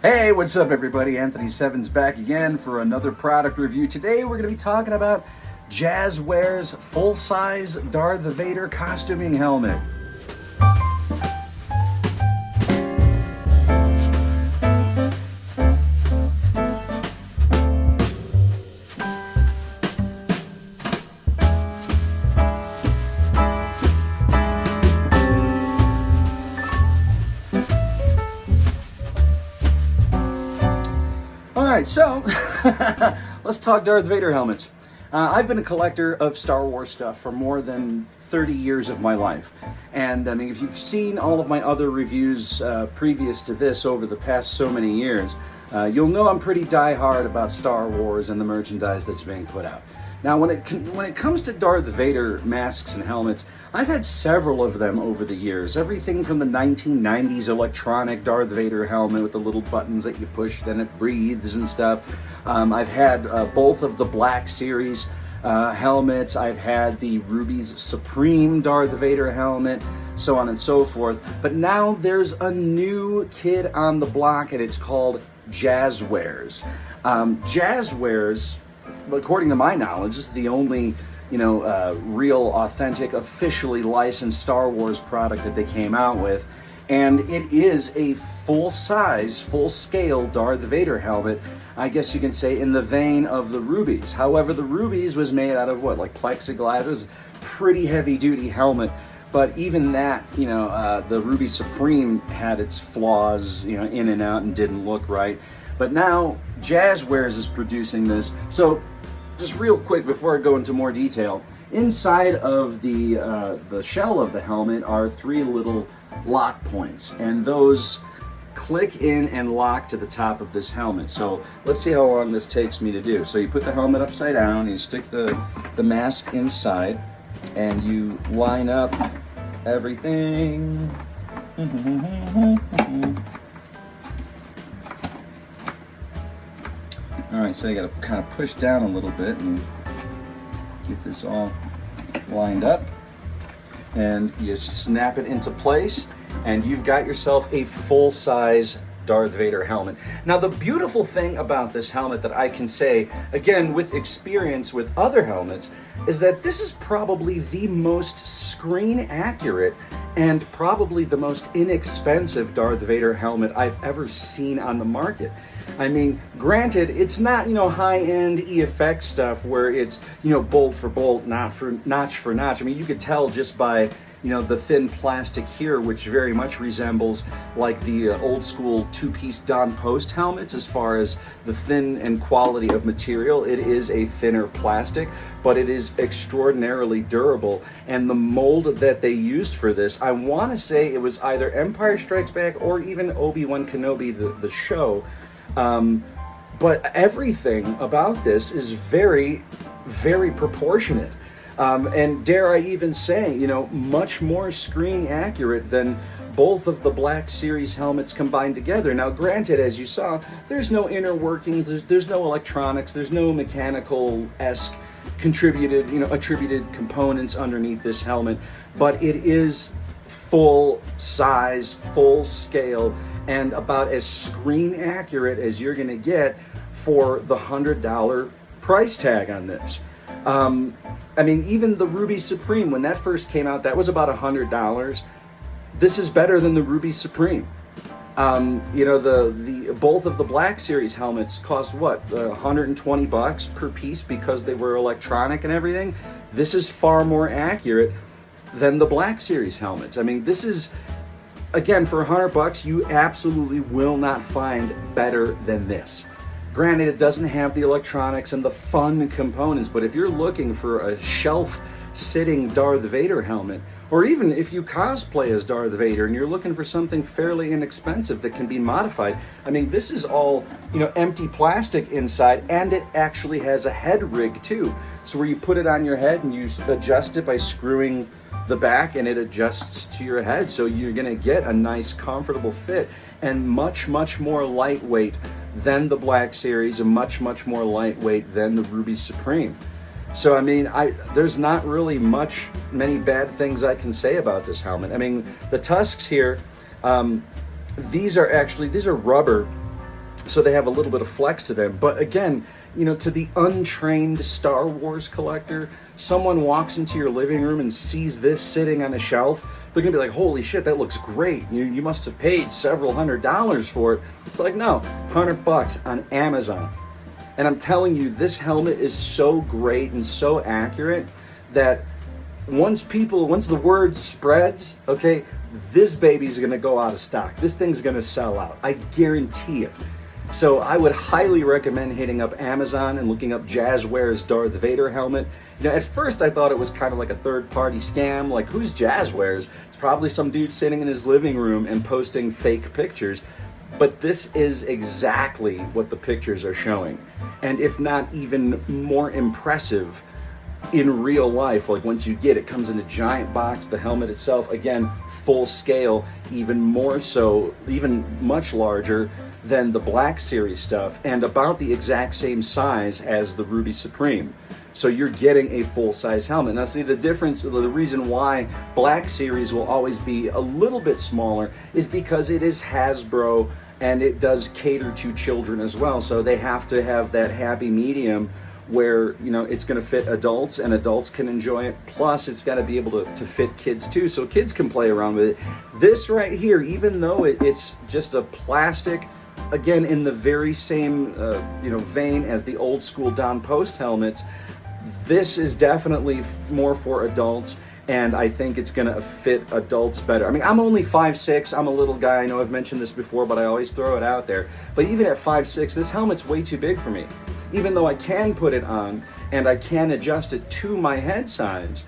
Hey, what's up everybody? Anthony Sevens back again for another product review. Today we're going to be talking about Jazwares full-size Darth Vader costuming helmet. Alright, so let's talk Darth Vader helmets. I've been a collector of Star Wars stuff for more than 30 years of my life. And I mean, if you've seen all of my other reviews previous to this over the past so many years, you'll know I'm pretty die-hard about Star Wars and the merchandise that's being put out. Now, when it comes to Darth Vader masks and helmets, I've had several of them over the years. Everything from the 1990s electronic Darth Vader helmet with the little buttons that you push, then it breathes and stuff. I've had both of the Black Series helmets. I've had the Ruby's Supreme Darth Vader helmet, so on and so forth. But now there's a new kid on the block, and it's called Jazwares. Jazwares, according to my knowledge, is the only, real, authentic, officially licensed Star Wars product that they came out with. And it is a full-size, full-scale Darth Vader helmet, I guess you can say, in the vein of the Rubies. However, the Rubies was made out of what, like plexiglass? It was a pretty heavy-duty helmet. But even that, the Ruby Supreme had its flaws, in and out and didn't look right. But now Jazwares is producing this. So just real quick before I go into more detail, inside of the shell of the helmet are three little lock points, and those click in and lock to the top of this helmet. So let's see how long this takes me to do. So you put the helmet upside down, you stick the mask inside, and you line up everything. Alright, so you gotta kind of push down a little bit and get this all lined up. And you snap it into place, and you've got yourself a full-size Darth Vader helmet. Now, the beautiful thing about this helmet that I can say, again, with experience with other helmets, is that this is probably the most screen-accurate and probably the most inexpensive Darth Vader helmet I've ever seen on the market. I mean, granted, it's not, high-end EFX stuff where it's, bolt for bolt, notch for notch. I mean, you could tell just by, the thin plastic here, which very much resembles like the old school two-piece Don Post helmets as far as the thin and quality of material. It is a thinner plastic, but it is extraordinarily durable. And the mold that they used for this, I want to say it was either Empire Strikes Back or even Obi-Wan Kenobi, the show. But everything about this is very, very proportionate. And dare I even say, much more screen accurate than both of the Black Series helmets combined together. Now, granted, as you saw, there's no inner working, there's no electronics, there's no mechanical-esque attributed components underneath this helmet, but it is full size, full scale, and about as screen accurate as you're gonna get for the $100 price tag on this. I mean, even the Ruby Supreme, when that first came out, that was about $100. This is better than the Ruby Supreme. The both of the Black Series helmets cost what, 120 bucks per piece because they were electronic and everything. This is far more accurate than the Black Series helmets. I mean, this is, again, for 100 bucks, you absolutely will not find better than this. Granted, it doesn't have the electronics and the fun components, but if you're looking for a shelf-sitting Darth Vader helmet, or even if you cosplay as Darth Vader and you're looking for something fairly inexpensive that can be modified, I mean, this is all, empty plastic inside, and it actually has a head rig too. So where you put it on your head and you adjust it by screwing the back, and it adjusts to your head, so you're gonna get a nice, comfortable fit, and much, much more lightweight than the Black Series, and much, much more lightweight than the Ruby Supreme. So I mean, there's not really many bad things I can say about this helmet. I mean, the tusks here, these are rubber so they have a little bit of flex to them. But again, you know, to the untrained Star Wars collector, someone walks into your living room and sees this sitting on a shelf, they're gonna be like, holy shit, that looks great. You must have paid several $100s for it. It's like, no, $100 on Amazon. And I'm telling you, this helmet is so great and so accurate that once the word spreads, okay, this baby's gonna go out of stock. This thing's gonna sell out. I guarantee it. So I would highly recommend hitting up Amazon and looking up Jazwares Darth Vader helmet. You know, at first I thought it was kind of like a third-party scam. Like, who's Jazwares? It's probably some dude sitting in his living room and posting fake pictures. But this is exactly what the pictures are showing. And if not even more impressive in real life, like once you get it, comes in a giant box, the helmet itself, again, full scale, even more so, even much larger than the Black Series stuff, and about the exact same size as the Ruby Supreme. So you're getting a full-size helmet. Now see, the difference, the reason why Black Series will always be a little bit smaller is because it is Hasbro and it does cater to children as well. So they have to have that happy medium where, you know, it's going to fit adults and adults can enjoy it. Plus, it's got to be able to fit kids too, so kids can play around with it. This right here, even though it's just a plastic, again, in the very same you know, vein as the old school Don Post helmets, this is definitely more for adults, and I think it's gonna fit adults better. I mean, I'm only 5'6", I'm a little guy, I know I've mentioned this before, but I always throw it out there. But even at 5'6", this helmet's way too big for me. Even though I can put it on and I can adjust it to my head size,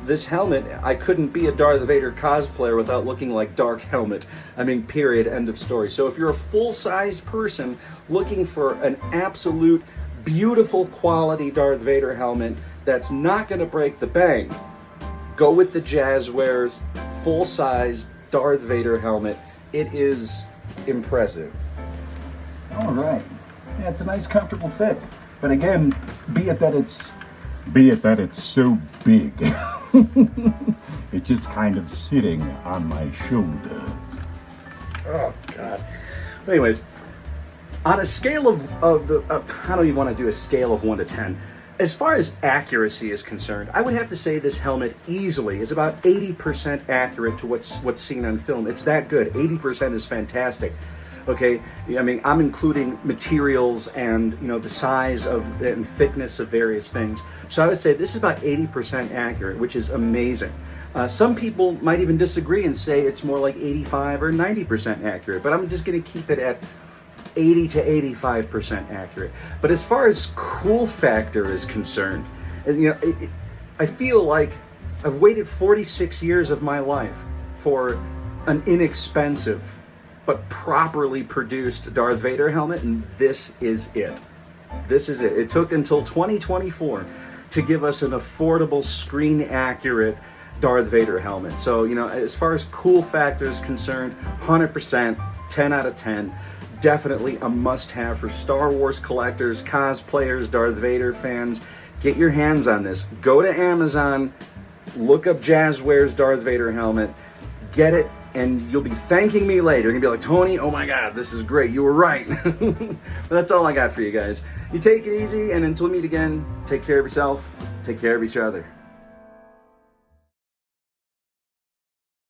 this helmet, I couldn't be a Darth Vader cosplayer without looking like Dark Helmet. I mean, period, end of story. So if you're a full-size person looking for an absolute beautiful quality Darth Vader helmet that's not gonna break the bank, go with the Jazwares full-size Darth Vader helmet. It is impressive. All right. Yeah, it's a nice, comfortable fit. But again, be it that it's so big, it's just kind of sitting on my shoulders. Oh God. Anyways, on a scale of I don't even want to do a scale of 1 to 10. As far as accuracy is concerned, I would have to say this helmet easily is about 80% accurate to what's seen on film. It's that good. 80% is fantastic. Okay, I mean, I'm including materials and, you know, the size of and thickness of various things. So I would say this is about 80% accurate, which is amazing. Some people might even disagree and say it's more like 85 or 90% accurate, but I'm just going to keep it at 80 to 85% accurate. But as far as cool factor is concerned, you know, I feel like I've waited 46 years of my life for an inexpensive but properly produced Darth Vader helmet, and this is it. This is it. It took until 2024 to give us an affordable, screen-accurate Darth Vader helmet. So, you know, as far as cool factor is concerned, 100%, 10 out of 10. Definitely a must-have for Star Wars collectors, cosplayers, Darth Vader fans. Get your hands on this. Go to Amazon, look up Jazwares Darth Vader helmet, get it, and you'll be thanking me later. You're gonna be like, Tony, oh my God, this is great. You were right. But that's all I got for you guys. You take it easy, and until we meet again, take care of yourself, take care of each other.